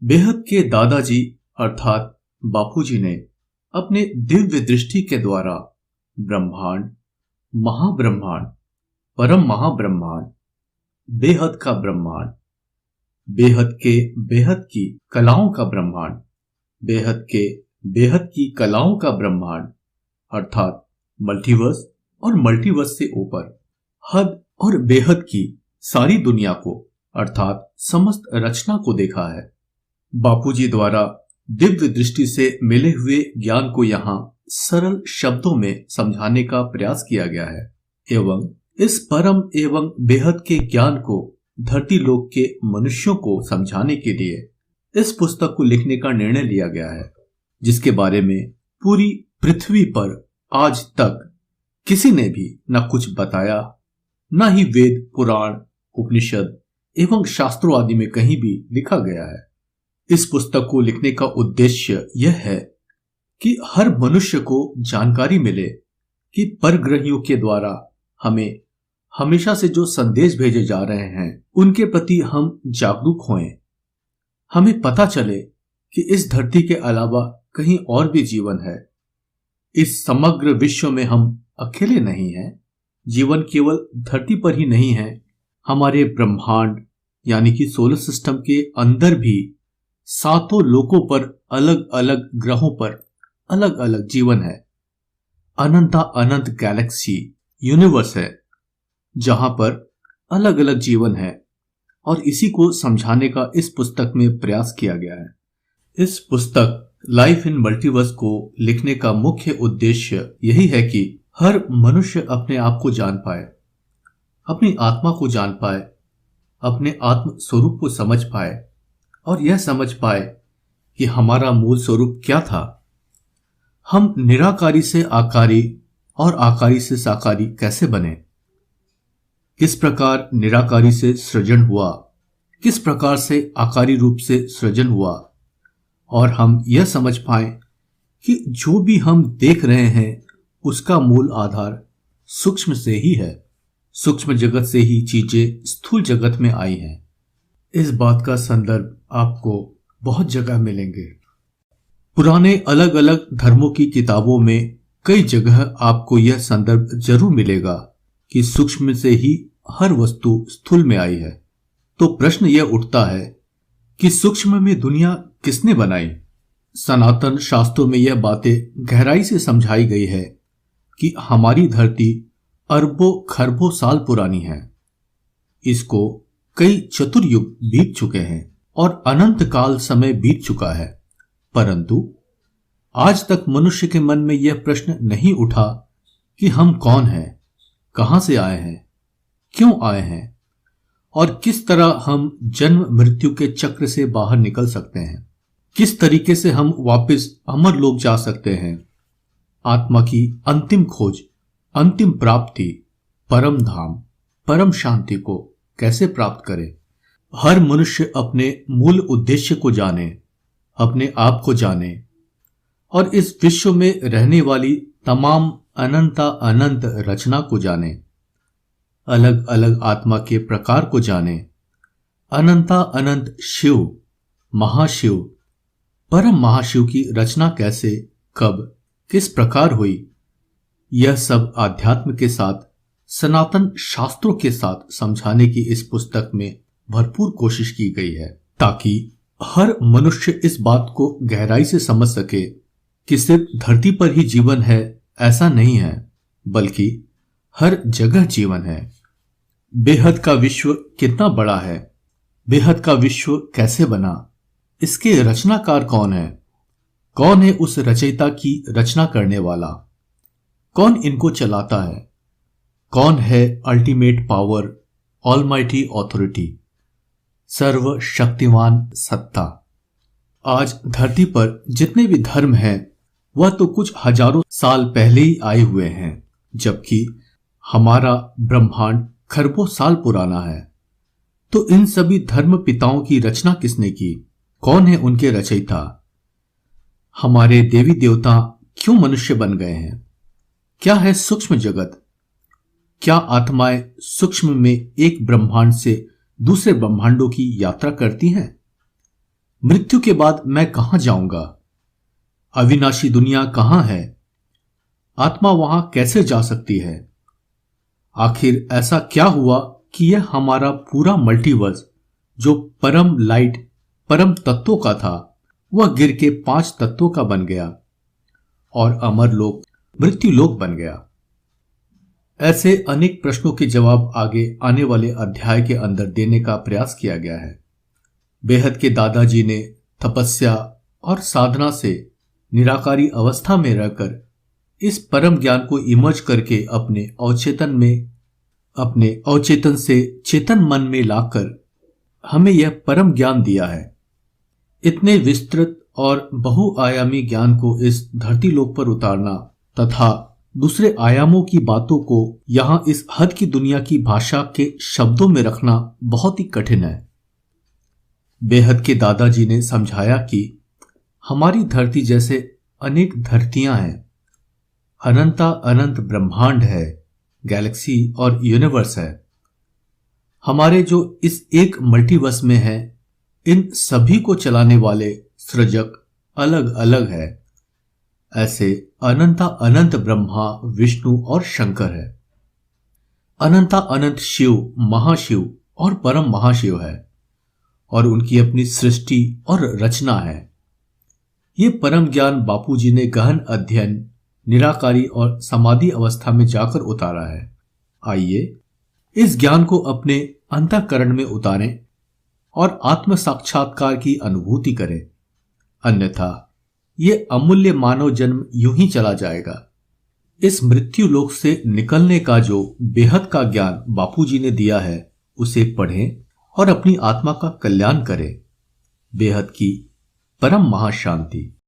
बेहद के दादाजी अर्थात बापूजी ने अपने दिव्य दृष्टि के द्वारा ब्रह्मांड, महाब्रह्मांड, परम महाब्रह्मांड, बेहद का ब्रह्मांड, बेहद के बेहद की कलाओं का ब्रह्मांड, बेहद के बेहद की कलाओं का ब्रह्मांड अर्थात मल्टीवर्स और मल्टीवर्स से ऊपर हद और बेहद की सारी दुनिया को अर्थात समस्त रचना को देखा है। बापूजी द्वारा दिव्य दृष्टि से मिले हुए ज्ञान को यहाँ सरल शब्दों में समझाने का प्रयास किया गया है एवं इस परम एवं बेहद के ज्ञान को धरती लोक के मनुष्यों को समझाने के लिए इस पुस्तक को लिखने का निर्णय लिया गया है, जिसके बारे में पूरी पृथ्वी पर आज तक किसी ने भी न कुछ बताया, न ही वेद, पुराण, उपनिषद एवं शास्त्रों आदि में कहीं भी लिखा गया है। इस पुस्तक को लिखने का उद्देश्य यह है कि हर मनुष्य को जानकारी मिले कि परग्रहियों के द्वारा हमें हमेशा से जो संदेश भेजे जा रहे हैं उनके प्रति हम जागरूक होएं। हमें पता चले कि इस धरती के अलावा कहीं और भी जीवन है। इस समग्र विश्व में हम अकेले नहीं हैं। जीवन केवल धरती पर ही नहीं है, हमारे ब्रह्मांड यानी कि सोलर सिस्टम के अंदर भी सातों लोकों पर अलग अलग ग्रहों पर अलग अलग जीवन है। अनंता अनंत गैलेक्सी यूनिवर्स है जहां पर अलग अलग जीवन है और इसी को समझाने का इस पुस्तक में प्रयास किया गया है। इस पुस्तक लाइफ इन मल्टीवर्स को लिखने का मुख्य उद्देश्य यही है कि हर मनुष्य अपने आप को जान पाए, अपनी आत्मा को जान पाए, अपने आत्म स्वरूप को समझ पाए और यह समझ पाए कि हमारा मूल स्वरूप क्या था। हम निराकारी से आकारी और आकारी से साकारी कैसे बने, किस प्रकार निराकारी से सृजन हुआ, किस प्रकार से आकारी रूप से सृजन हुआ, और हम यह समझ पाए कि जो भी हम देख रहे हैं उसका मूल आधार सूक्ष्म से ही है। सूक्ष्म जगत से ही चीजें स्थूल जगत में आई हैं। इस बात का संदर्भ आपको बहुत जगह मिलेंगे। पुराने अलग अलग धर्मों की किताबों में कई जगह आपको यह संदर्भ जरूर मिलेगा कि सूक्ष्म से ही हर वस्तु स्थूल में आई है। तो प्रश्न यह उठता है कि सूक्ष्म में दुनिया किसने बनाई? सनातन शास्त्रों में यह बातें गहराई से समझाई गई है कि हमारी धरती अरबों खरबों साल पुरानी है। इसको कई चतुर्युग बीत चुके हैं और अनंत काल समय बीत चुका है, परंतु आज तक मनुष्य के मन में यह प्रश्न नहीं उठा कि हम कौन हैं, कहां से आए हैं, क्यों आए हैं और किस तरह हम जन्म मृत्यु के चक्र से बाहर निकल सकते हैं, किस तरीके से हम वापस अमर लोक जा सकते हैं। आत्मा की अंतिम खोज, अंतिम प्राप्ति, परम धाम, परम शांति को कैसे प्राप्त करें। हर मनुष्य अपने मूल उद्देश्य को जाने, अपने आप को जाने और इस विश्व में रहने वाली तमाम अनंता अनंत रचना को जाने, अलग अलग आत्मा के प्रकार को जाने, अनंता अनंत शिव, महाशिव, परम महाशिव की रचना कैसे, कब, किस प्रकार हुई, यह सब आध्यात्म के साथ, सनातन शास्त्रों के साथ समझाने की इस पुस्तक में भरपूर कोशिश की गई है, ताकि हर मनुष्य इस बात को गहराई से समझ सके कि सिर्फ धरती पर ही जीवन है ऐसा नहीं है, बल्कि हर जगह जीवन है। बेहद का विश्व कितना बड़ा है, बेहद का विश्व कैसे बना, इसके रचनाकार कौन है उस रचयिता की रचना करने वाला, कौन इनको चलाता है, कौन है अल्टीमेट पावर, ऑलमाइटी ऑथोरिटी, सर्वशक्तिमान सत्ता। आज धरती पर जितने भी धर्म हैं वह तो कुछ हजारों साल पहले ही आए हुए हैं, जबकि हमारा ब्रह्मांड खरबों साल पुराना है। तो इन सभी धर्म पिताओं की रचना किसने की, कौन है उनके रचयिता? हमारे देवी देवता क्यों मनुष्य बन गए हैं? क्या है सूक्ष्म जगत? क्या आत्माएं सूक्ष्म में एक ब्रह्मांड से दूसरे ब्रह्मांडों की यात्रा करती हैं? मृत्यु के बाद मैं कहां जाऊंगा? अविनाशी दुनिया कहां है? आत्मा वहां कैसे जा सकती है? आखिर ऐसा क्या हुआ कि यह हमारा पूरा मल्टीवर्स, जो परम लाइट, परम तत्वों का था, वह गिर के 5 तत्वों का बन गया और अमर लोक, मृत्यु लोक बन गया? ऐसे अनेक प्रश्नों के जवाब आगे आने वाले अध्याय के अंदर देने का प्रयास किया गया है। बेहद के दादाजी ने तपस्या और साधना से निराकारी अवस्था में रहकर इस परम ज्ञान को इमर्ज करके अपने अवचेतन से चेतन मन में लाकर हमें यह परम ज्ञान दिया है। इतने विस्तृत और बहुआयामी ज्ञान को इस धरती लोक पर उतारना तथा दूसरे आयामों की बातों को यहां इस हद की दुनिया की भाषा के शब्दों में रखना बहुत ही कठिन है। बेहद के दादाजी ने समझाया कि हमारी धरती जैसे अनेक धरतियां हैं, अनंता अनंत ब्रह्मांड है, गैलेक्सी और यूनिवर्स है। हमारे जो इस एक मल्टीवर्स में है, इन सभी को चलाने वाले सृजक अलग अलग है। ऐसे अनंता अनंत ब्रह्मा, विष्णु और शंकर है। अनंता अनंत शिव, महाशिव और परम महाशिव है और उनकी अपनी सृष्टि और रचना है। ये परम ज्ञान बापूजी ने गहन अध्ययन, निराकारी और समाधि अवस्था में जाकर उतारा है। आइए इस ज्ञान को अपने अंतःकरण में उतारें और आत्म साक्षात्कार की अनुभूति करें, अन्यथा ये अमूल्य मानव जन्म यूं ही चला जाएगा। इस मृत्यु लोक से निकलने का जो बेहद का ज्ञान बापूजी ने दिया है, उसे पढ़ें और अपनी आत्मा का कल्याण करें। बेहद की परम महाशांति।